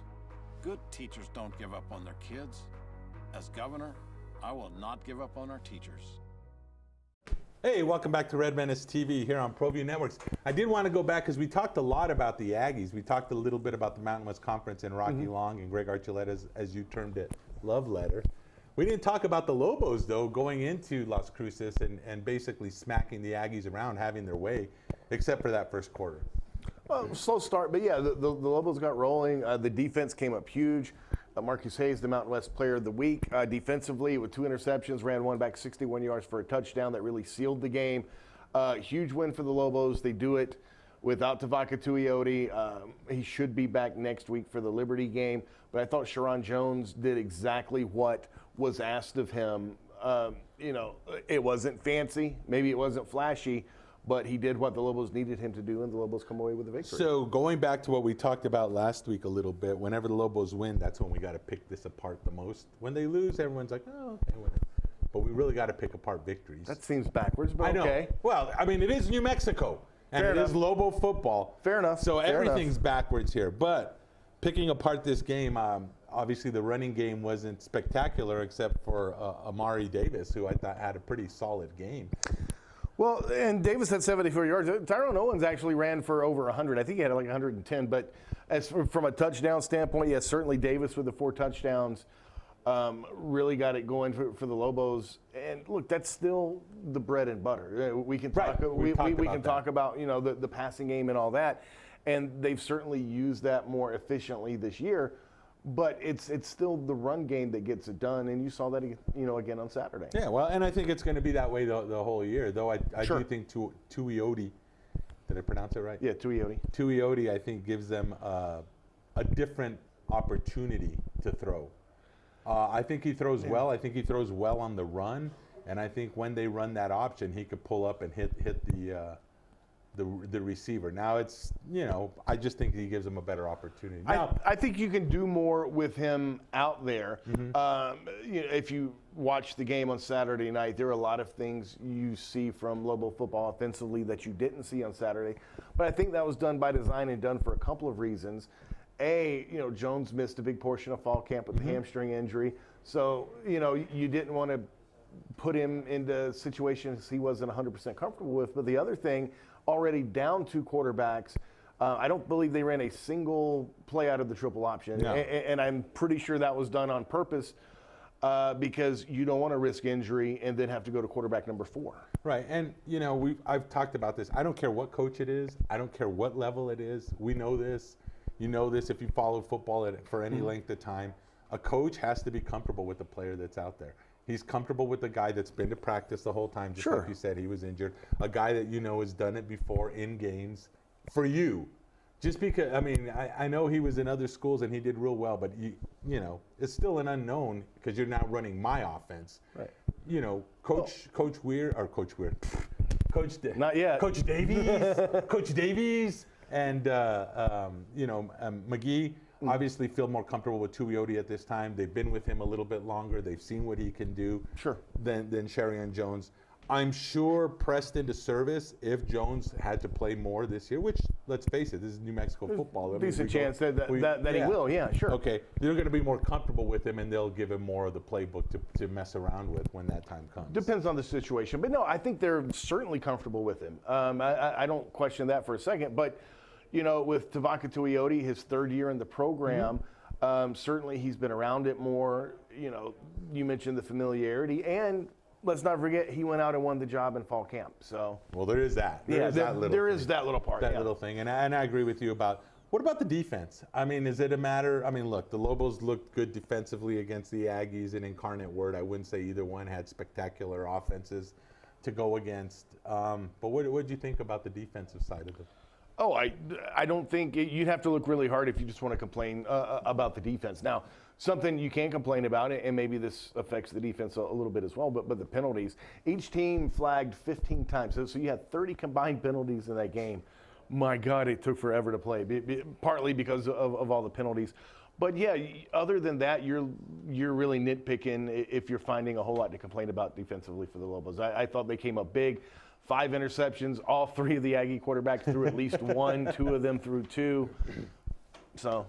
Good teachers don't give up on their kids. As governor, I will not give up on our teachers. Hey, welcome back to Red Menace TV here on Proview Networks. I did want to go back because we talked a lot about the Aggies. We talked a little bit about the Mountain West Conference and Rocky Long and Greg Archuleta, as you termed it, love letter. We didn't talk about the Lobos, though, going into Las Cruces and basically smacking the Aggies around, having their way, except for that first quarter. Well, slow start, but yeah, the Lobos got rolling. The defense came up huge. Marcus Hayes, the Mountain West Player of the Week. Defensively, with 2 interceptions, ran one back 61 yards for a touchdown that really sealed the game. Huge win for the Lobos. They do it without Tavaka Tuioti. He should be back next week for the Liberty game. But I thought Sharon Jones did exactly what was asked of him. It wasn't fancy. Maybe it wasn't flashy. But he did what the Lobos needed him to do, and the Lobos come away with the victory. So going back to what we talked about last week a little bit, whenever the Lobos win, that's when we got to pick this apart the most. When they lose, everyone's like, oh, okay, whatever. But we really got to pick apart victories. That seems backwards, but I know. okay. Well, I mean, it is New Mexico, and Fair it enough. is Lobo football. Fair enough. So Fair everything's enough. backwards here. But picking apart this game, obviously the running game wasn't spectacular except for Amari Davis, who I thought had a pretty solid game. Well, and Davis had 74 yards. Tyrone Owens actually ran for over 100. I think he had like 110. But as from a touchdown standpoint, yes, certainly Davis with the 4 touchdowns really got it going for the Lobos. And look, that's still the bread and butter. We can talk. Right. We can talk about the passing game and all that. And they've certainly used that more efficiently this year. But it's still the run game that gets it done, and you saw that again on Saturday. Yeah, well, and I think it's going to be that way the whole year. Though I Sure. do think Tuioti, did I pronounce it right? Yeah, Tuioti. Tuioti, I think, gives them a different opportunity to throw. I think he throws well. I think he throws well on the run, and I think when they run that option, he could pull up and hit the receiver. Now it's, I just think he gives him a better opportunity. Now, I think you can do more with him out there. If you watch the game on Saturday night, there are a lot of things you see from Lobo football offensively that you didn't see on Saturday. But I think that was done by design and done for a couple of reasons. Jones missed a big portion of fall camp with the hamstring injury. So, you didn't want to put him into situations he wasn't 100% comfortable with. But the other thing, already down 2 quarterbacks, I don't believe they ran a single play out of the triple option. No. And I'm pretty sure that was done on purpose because you don't want to risk injury and then have to go to quarterback number 4. right, and I've talked about this. I don't care what coach it is. I don't care what level it is. We know this. You know this if you follow football for any length of time. A coach has to be comfortable with the player that's out there. He's comfortable with the guy that's been to practice the whole time, just like you said, he was injured. A guy that has done it before in games for you. Just because, I know he was in other schools and he did real well, but it's still an unknown because you're now running my offense. Right. Coach Davies and McGee obviously feel more comfortable with Tuioti at this time. They've been with him a little bit longer. They've seen what he can do than Sharion Jones. I'm sure pressed into service if Jones had to play more this year, which, let's face it, this is New Mexico football. Decent chance that he will, sure. Okay, they're going to be more comfortable with him, and they'll give him more of the playbook to mess around with when that time comes. Depends on the situation. But no, I think they're certainly comfortable with him. I don't question that for a second. But, with Tavaka Tuioti, his 3rd year in the program, Certainly he's been around it more. You know, you mentioned the familiarity, and let's not forget he went out and won the job in fall camp. So well, there is that. There is that little part. That little thing, and I agree with you about. What about the defense? I mean, is it a matter? I mean, look, the Lobos looked good defensively against the Aggies and Incarnate Word. I wouldn't say either one had spectacular offenses to go against. But what did you think about the defensive side of it? Oh, I don't think you'd have to look really hard if you just want to complain about the defense. Now, something you can complain about, and maybe this affects the defense a little bit as well, but the penalties. Each team flagged 15 times, so you had 30 combined penalties in that game. My God, it took forever to play, partly because of all the penalties. But yeah, other than that, you're really nitpicking if you're finding a whole lot to complain about defensively for the Lobos. I thought they came up big. 5 interceptions. All 3 of the Aggie quarterbacks threw at least 1. 2 of them threw 2. So,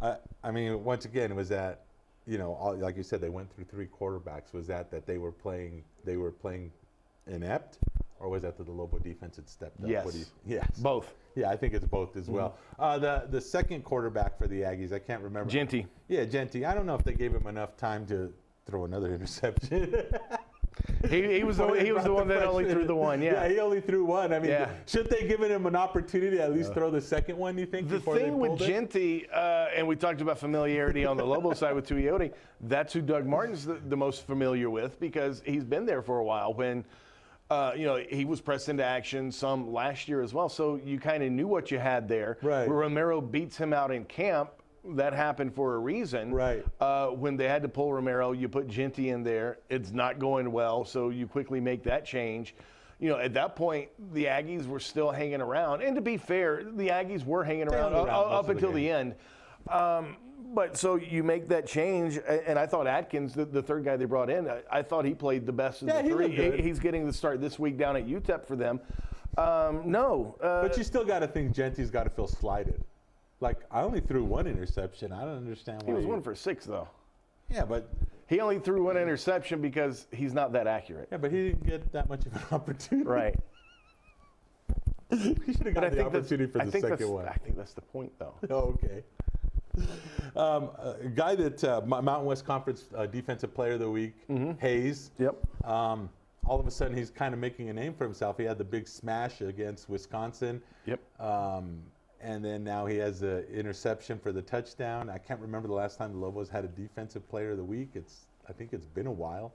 I mean, once again, was that, you know, like you said, they went through 3 quarterbacks. Was that they were playing inept, or was that the Lobo defense had stepped up? Yes. Yes. Both. Yeah, I think it's both as well. The second quarterback for the Aggies, I can't remember. Genty. Yeah, Genty. I don't know if they gave him enough time to throw another interception. He was the one that only threw the 1. Yeah, he only threw 1. I mean, shouldn't they given him an opportunity to at least throw the second one? You think? The thing with Genty, and we talked about familiarity on the Lobo side with Tuioti. That's who Doug Martin's the most familiar with because he's been there for a while. When you know, he was pressed into action some last year as well, so you kind of knew what you had there. Right. Romero beats him out in camp. That happened for a reason. Right. When they had to pull Romero, you put Genty in there. It's not going well, so you quickly make that change. You know, at that point, the Aggies were still hanging around. And to be fair, the Aggies were hanging around up until the end. But so you make that change, and I thought Atkins, the third guy they brought in, I thought he played the best of the 3. He's getting the start this week down at UTEP for them. But you still got to think Genty's got to feel slighted. Like, I only threw 1 interception. I don't understand why. He was 1 for 6, though. Yeah, but he only threw 1 interception because he's not that accurate. Yeah, but he didn't get that much of an opportunity. Right. He should have got the opportunity for the second one. I think that's the point, though. Oh, okay. A guy that Mountain West Conference Defensive Player of the Week, Hayes. Yep. All of a sudden, he's kind of making a name for himself. He had the big smash against Wisconsin. Yep. And then now he has the interception for the touchdown. I can't remember the last time the Lobos had a Defensive Player of the Week. I think it's been a while.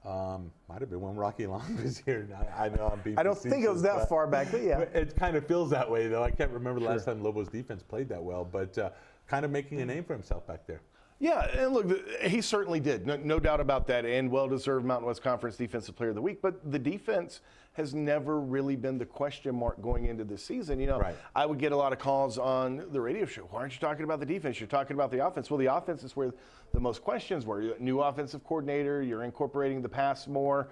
Might have been when Rocky Long was here. I know I'm being I don't think it was that far back, but yeah. It kind of feels that way, though. I can't remember the last time Lobos defense played that well, but kind of making a name for himself back there. Yeah, and look, he certainly did. No doubt about that, and well-deserved Mountain West Conference Defensive Player of the Week. But the defense has never really been the question mark going into this season. You know, I would get a lot of calls on the radio show. Why aren't you talking about the defense? You're talking about the offense. Well, the offense is where the most questions were. New offensive coordinator, you're incorporating the pass more,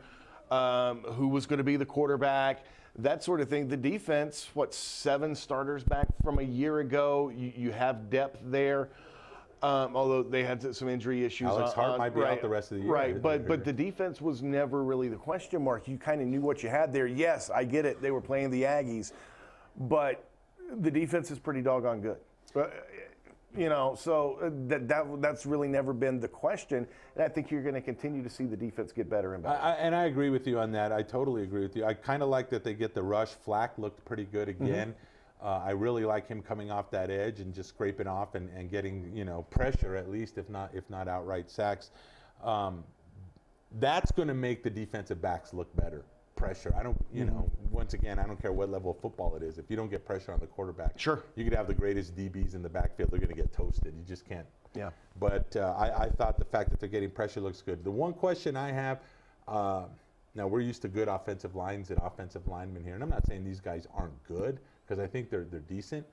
who was going to be the quarterback, that sort of thing. The defense, 7 starters back from a year ago. You have depth there. Although they had some injury issues. Alex Hart might be out the rest of the year. Right, but the defense was never really the question mark. You kind of knew what you had there. Yes, I get it. They were playing the Aggies. But the defense is pretty doggone good. You know, so that's really never been the question. And I think you're going to continue to see the defense get better and better. And I agree with you on that. I totally agree with you. I kind of like that they get the rush. Flack looked pretty good again. I really like him coming off that edge and just scraping off and getting, you know, pressure at least, if not outright sacks. That's going to make the defensive backs look better. Pressure. I don't, you know, once again, I don't care what level of football it is. If you don't get pressure on the quarterback, you could have the greatest DBs in the backfield. They're going to get toasted. You just can't. Yeah. But I thought the fact that they're getting pressure looks good. The one question I have, now we're used to good offensive lines and offensive linemen here, and I'm not saying these guys aren't good, because I think they're decent.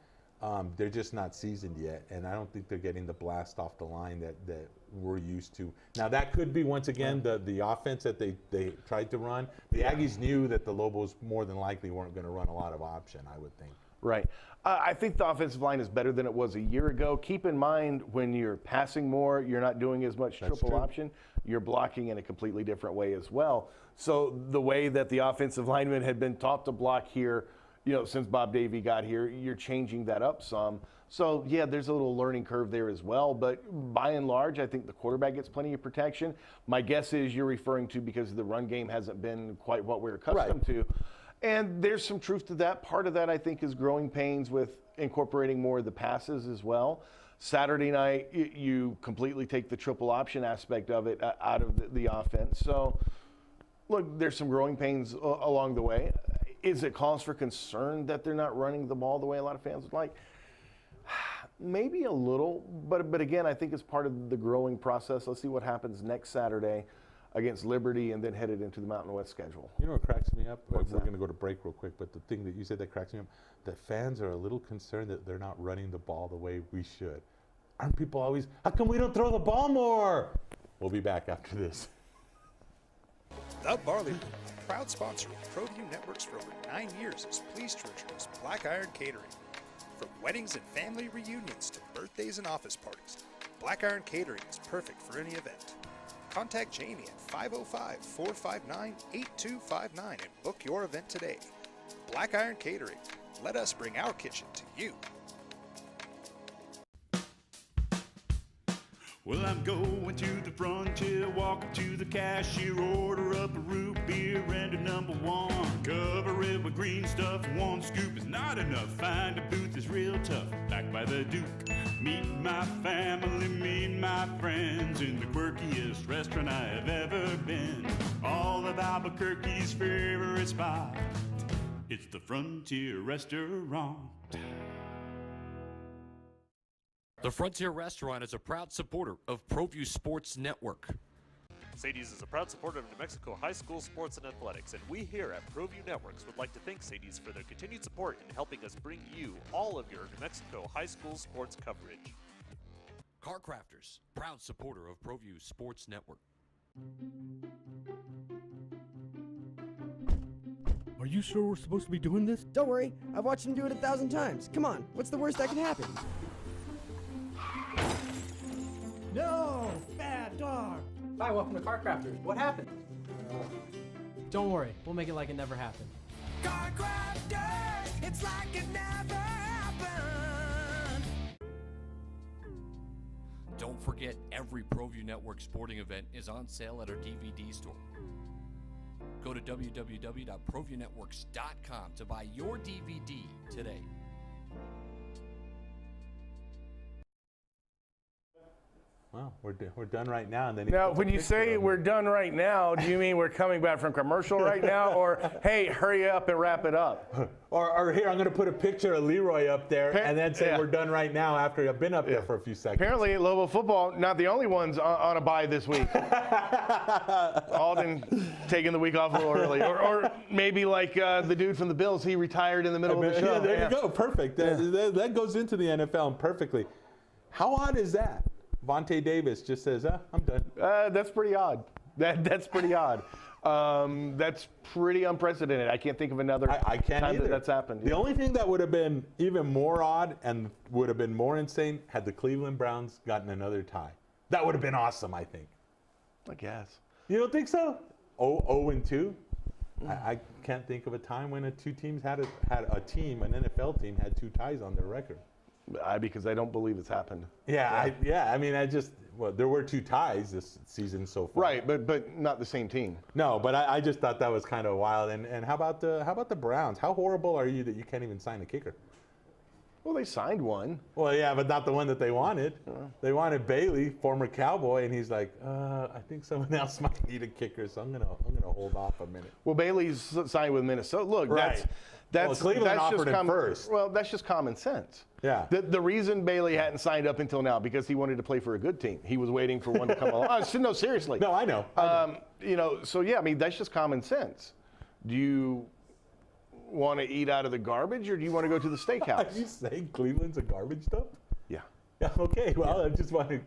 They're just not seasoned yet, and I don't think they're getting the blast off the line that we're used to. Now, that could be, once again, the offense that they tried to run. The Aggies knew that the Lobos more than likely weren't going to run a lot of option, I would think. Right. I think the offensive line is better than it was a year ago. Keep in mind, when you're passing more, you're not doing as much triple option. You're blocking in a completely different way as well. So the way that the offensive linemen had been taught to block here, since Bob Davie got here, you're changing that up some. So, yeah, there's a little learning curve there as well. But by and large, I think the quarterback gets plenty of protection. My guess is you're referring to because the run game hasn't been quite what we're accustomed to. And there's some truth to that. Part of that, I think, is growing pains with incorporating more of the passes as well. Saturday night, you completely take the triple option aspect of it out of the offense. So, look, there's some growing pains along the way. Is it cause for concern that they're not running the ball the way a lot of fans would like? Maybe a little, but again, I think it's part of the growing process. Let's see what happens next Saturday against Liberty and then headed into the Mountain West schedule. You know what cracks me up? What's We're that? going to go to break real quick, but the thing that you said that cracks me up, that fans are a little concerned that they're not running the ball the way we should. Aren't people always, how come we don't throw the ball more? We'll be back after this. The Barley Room, proud sponsor of Proview Networks for over 9 years, is pleased to introduce Black Iron Catering. From weddings and family reunions to birthdays and office parties, Black Iron Catering is perfect for any event. Contact Jamie at 505-459-8259 and book your event today. Black Iron Catering. Let us bring our kitchen to you. Well, I'm going to the frontier, walk up to the cashier, order up a root beer and a number one. Cover it with green stuff, one scoop is not enough. Find a booth is real tough, back by the Duke. Meet my family, meet my friends in the quirkiest restaurant I have ever been. All of Albuquerque's favorite spot, it's the Frontier Restaurant. The Frontier Restaurant is a proud supporter of Proview Sports Network. Sadie's is a proud supporter of New Mexico high school sports and athletics, and we here at Proview Networks would like to thank Sadie's for their continued support in helping us bring you all of your New Mexico high school sports coverage. Car Crafters, proud supporter of Proview Sports Network. Are you sure we're supposed to be doing this? Don't worry, I've watched him do it 1,000 times. Come on, what's the worst that can happen? No! Bad dog! Hi, welcome to Car Crafters. What happened? Don't worry, we'll make it like it never happened. Car Crafters, it's like it never happened. Don't forget, every Proview Network sporting event is on sale at our DVD store. Go to www.proviewNetworks.com to buy your DVD today. Well, we're done right now. And then Now, when you say we're done right now, do you mean we're coming back from commercial right now? Or, hey, hurry up and wrap it up? Or here, I'm going to put a picture of Leroy up there and then say we're done right now after I've been up there for a few seconds. Apparently, Lobo football, not the only ones on a bye this week. Alden taking the week off a little early. Or maybe like the dude from the Bills, he retired in the middle of the show. Yeah, there you go. Perfect. That goes into the NFL perfectly. How odd is that? Vontae Davis just says, I'm done. That's pretty odd. That's pretty odd. That's pretty unprecedented. I can't think of another time that's happened. The only thing that would have been even more odd and would have been more insane had the Cleveland Browns gotten another tie. That would have been awesome, I think. I guess. You don't think so? 0-2? I can't think of a time when an NFL team had two ties on their record. Because I don't believe it's happened. Yeah. There were two ties this season so far. Right, but not the same team. No, but I just thought that was kind of wild. And how about the Browns? How horrible are you that you can't even sign a kicker? Well, they signed one. Well, yeah, but not the one that they wanted. They wanted Bailey, former Cowboy, and he's like, I think someone else might need a kicker, so I'm gonna hold off a minute. Well, Bailey's signed with Minnesota. Look, right. That's Cleveland offered just him first. Well, that's just common sense. Yeah. The reason Bailey hadn't signed up until now because he wanted to play for a good team. He was waiting for one to come along. No, seriously. No, I know. So yeah, I mean that's just common sense. Do you want to eat out of the garbage or do you want to go to the steakhouse? Are you saying Cleveland's a garbage dump? Yeah. Yeah. Okay. Well, I just wanted.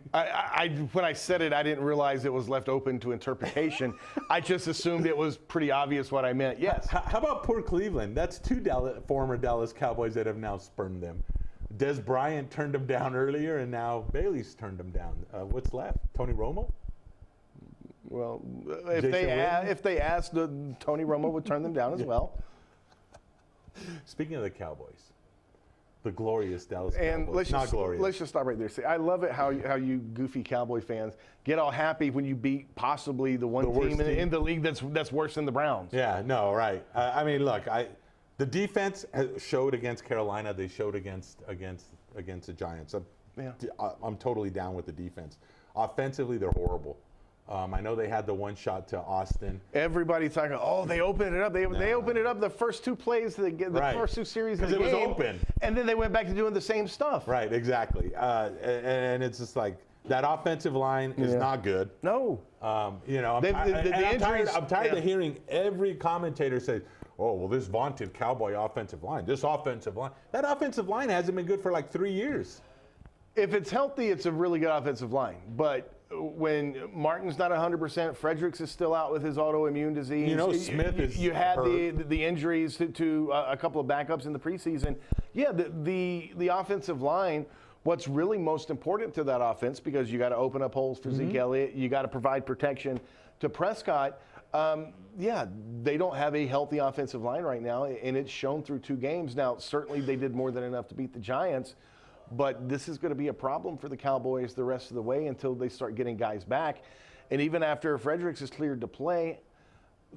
When I said it, I didn't realize it was left open to interpretation. I just assumed it was pretty obvious what I meant. Yes. How about poor Cleveland? That's two former Dallas Cowboys that have now spurned them. Des Bryant turned him down earlier, and now Bailey's turned him down. What's left? Tony Romo? Well, if they asked, Tony Romo would turn them down as well. Speaking of the Cowboys, the glorious Dallas And Cowboys. let's just stop right there. See, I love it how you goofy Cowboy fans get all happy when you beat possibly the one worst team team. in the league that's worse than the Browns. Yeah, no, right. I mean, look, the defense showed against Carolina. They showed against the Giants. I'm totally down with the defense. Offensively, they're horrible. I know they had the one shot to Austin. Everybody's talking, oh, they opened it up. They opened it up the first two plays, the Right. first two series of the Because it game. was open. And then they went back to doing the same stuff. Right, exactly. And it's just like that offensive line is not good. No. I'm injuries- tired of hearing every commentator say, oh, well, this vaunted Cowboy offensive line, this offensive line. That offensive line hasn't been good for like 3 years. If it's healthy, it's a really good offensive line. But when Martin's not 100%, Fredericks is still out with his autoimmune disease. You know, Smith is You had hurt. the injuries to a couple of backups in the preseason. Yeah, the offensive line, what's really most important to that offense, because you got to open up holes for Zeke Elliott, you got to provide protection to Prescott. They don't have a healthy offensive line right now, and it's shown through 2 games. Now, certainly they did more than enough to beat the Giants, but this is going to be a problem for the Cowboys the rest of the way until they start getting guys back. And even after Fredericks is cleared to play,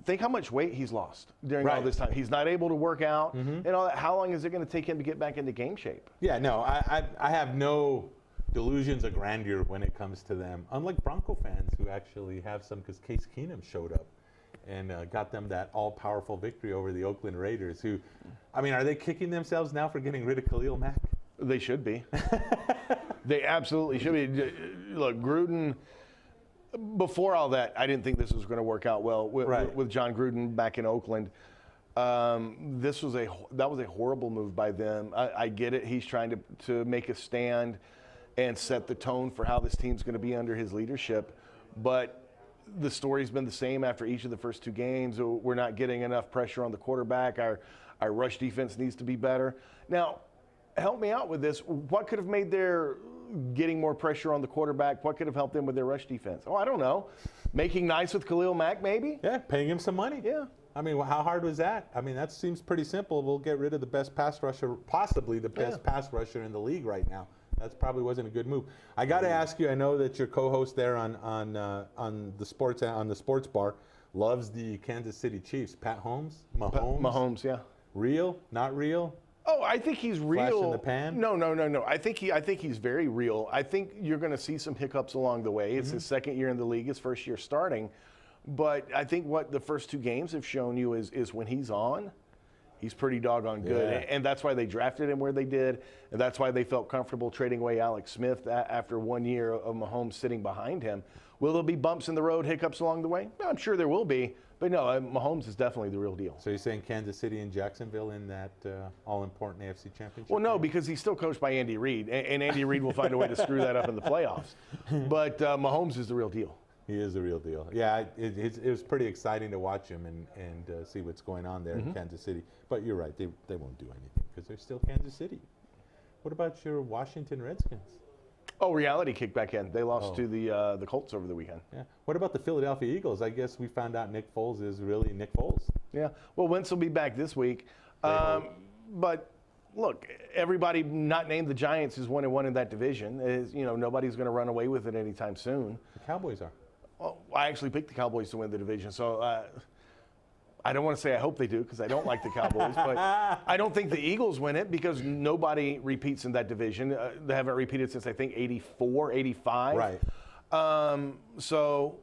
think how much weight he's lost during all this time. He's not able to work out and all that. How long is it going to take him to get back into game shape? Yeah, no, I have no delusions of grandeur when it comes to them, unlike Bronco fans who actually have some, because Case Keenum showed up and got them that all-powerful victory over the Oakland Raiders, who, I mean, are they kicking themselves now for getting rid of Khalil Mack? They should be. They absolutely should be. Look, Gruden, before all that, I didn't think this was going to work out well with John Gruden back in Oakland. That was a horrible move by them. I get it. He's trying to make a stand and set the tone for how this team's going to be under his leadership. But the story's been the same after each of the first 2 games. We're not getting enough pressure on the quarterback. Our rush defense needs to be better. Now, help me out with this. What could have made their getting more pressure on the quarterback? What could have helped them with their rush defense? Oh, I don't know. Making nice with Khalil Mack, maybe? Yeah, paying him some money. Yeah. I mean, how hard was that? I mean, that seems pretty simple. We'll get rid of the best pass rusher, possibly the best pass rusher in the league right now. That probably wasn't a good move. I got to ask you. I know that your co-host there on the sports bar loves the Kansas City Chiefs. Pat Mahomes. Mahomes, yeah. Real? Not real? Oh, I think he's real. Flash in the pan? No. I think he's very real. I think you're going to see some hiccups along the way. It's his second year in the league, his first year starting. But I think what the first 2 games have shown you is when he's on, he's pretty doggone good. Yeah. And that's why they drafted him where they did. And that's why they felt comfortable trading away Alex Smith after 1 year of Mahomes sitting behind him. Will there be bumps in the road, hiccups along the way? I'm sure there will be. But no, Mahomes is definitely the real deal. So you're saying Kansas City and Jacksonville in that all-important AFC Championship? Well, no, because he's still coached by Andy Reid, and Andy Reid will find a way to screw that up in the playoffs. But Mahomes is the real deal. He is the real deal. Yeah, it was pretty exciting to watch him and see what's going on there in Kansas City. But you're right, they won't do anything because they're still Kansas City. What about your Washington Redskins? Oh, reality kicked back in. They lost to the Colts over the weekend. Yeah. What about the Philadelphia Eagles? I guess we found out Nick Foles is really Nick Foles. Yeah. Well, Wentz will be back this week. But look, everybody not named the Giants is 1-1 in that division. Nobody's going to run away with it anytime soon. The Cowboys are. Well, I actually picked the Cowboys to win the division, so I don't want to say I hope they do because I don't like the Cowboys, but I don't think the Eagles win it because nobody repeats in that division. They haven't repeated since, I think, 84, 85. Right. So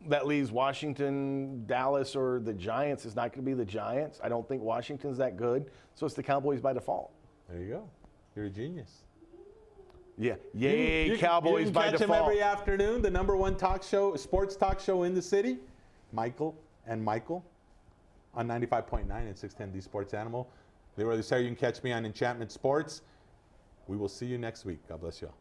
that leaves Washington, Dallas, or the Giants. It's not going to be the Giants. I don't think Washington's that good, so it's the Cowboys by default. There you go. You're a genius. Yeah. Yay, Cowboys by default. You can catch him every afternoon, the #1 sports talk show in the city, Michael and Michael, on 95.9 and 610 The Sports Animal. Leroy Lucero, you can catch me on Enchantment Sports. We will see you next week. God bless you all.